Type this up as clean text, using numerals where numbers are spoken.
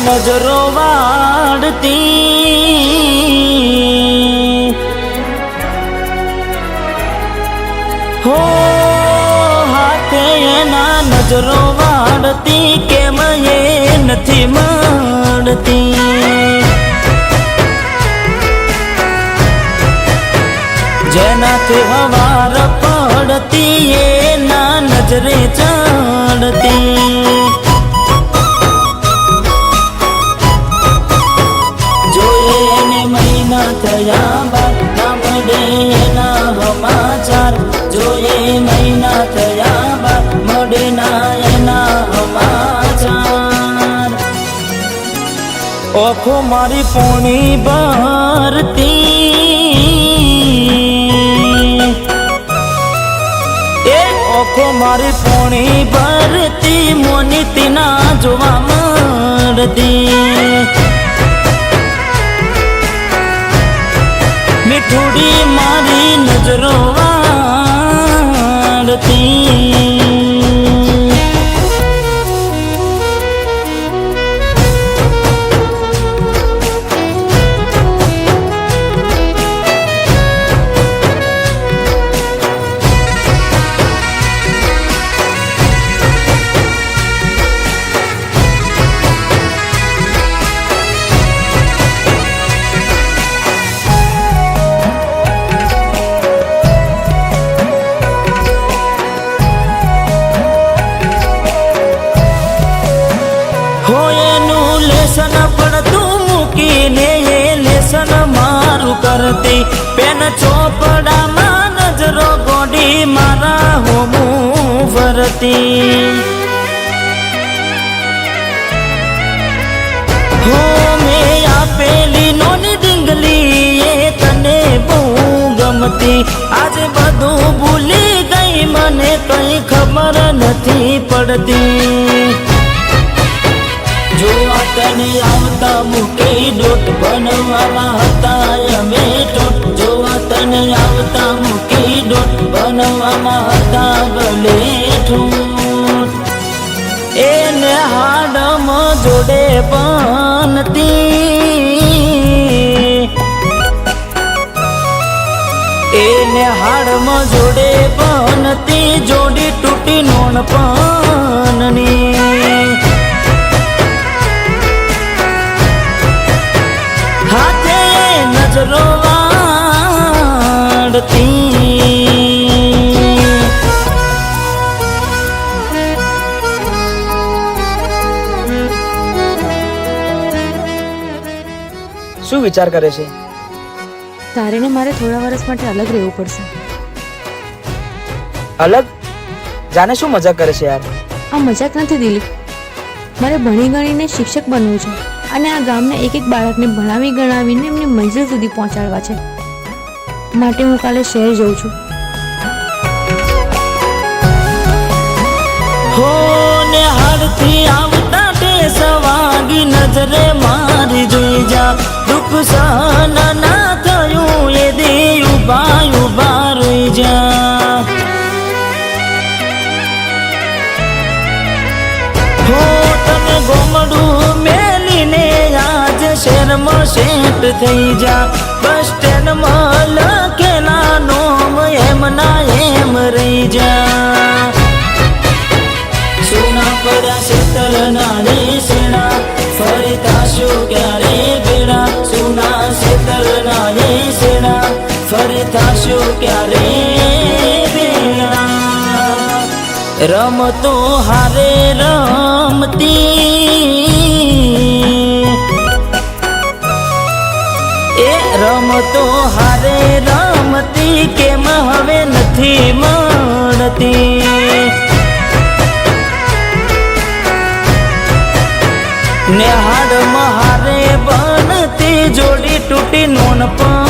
નજરો વાળતી હો હાથે એના નજરો વાળતી કેમ એ નથી મળતી જેનાથી હવાર પડતી એના નજરે ચડતી થયા બાદ ના મળે એના સમાચાર જોઈએ મહિના થયા બાદ મળે ના એના સમાચાર ઓખો મારી પોણી ભરતી એ ઓખો મારી પોણી ભરતી મોની તીના જોવા મળતી મીઠુડી મારી નજરો વાળતી લેસન પડતું મૂકીને એ લેસન મારું કરતી પેન ચોપડામાં નજરો ગોડી મારા હોમું ફરતી હો મેં આપેલી નોની ડીંગલી એ તને બહુ ગમતી આજે બધું ભૂલી ગઈ મને કઈ ખબર નથી પડતી જોવા તને આવતા મૂકી ડોટ બનવામાં હતા અમે ટોટ જોવા તને આવતા મૂકી ડોટ બનવામાં હતા ભલે ઠૂટ એને હાડમાં જોડે બનતી એને હાડમાં જોડે બનતી જોડી તૂટી નોન પનની હાથે નજરો વાળતી શું વિચાર કરે છે? તારે ને મારે થોડા વર્ષ માટે અલગ રહેવું પડશે. અલગ? જાને શું મજાક કરે છે યાર? આ મજાક નથી દિલીપ, મારે ભણી ગણીને શિક્ષક બનવું છે અને આ ગામના એક એક બાળકને ભણાવી ગણાવીને એમને મંજિલ સુધી પહોંચાડવા છે. માટે હું કાલે શહેર જઉં છું. હો ને હાડથી આવતા ટેસ વાગી નજરે મારી જોઈ જા દુઃખ સહન ના થયું એ દી ઉભા ઉભા રહી જા હો તને ગોમડું મેલીને આજ શહેરમાં સેટ થઈ જા બસ સ્ટેન્ડમાં લખેલા નોમ એમ ના એમ રહી જા સોના પડ્યા શેતર નાની સેણા ફરી થાશું ક્યારે ભેડા સોના શેતર નાની સેણા ફરી થાશું ક્યારે ભેડા રમતો હારે રમતી એ રમતો હારે રમતી કેમ હવે નથી મળતી ને હાડ મહારે બનતી જોડી તૂટી નોન પણ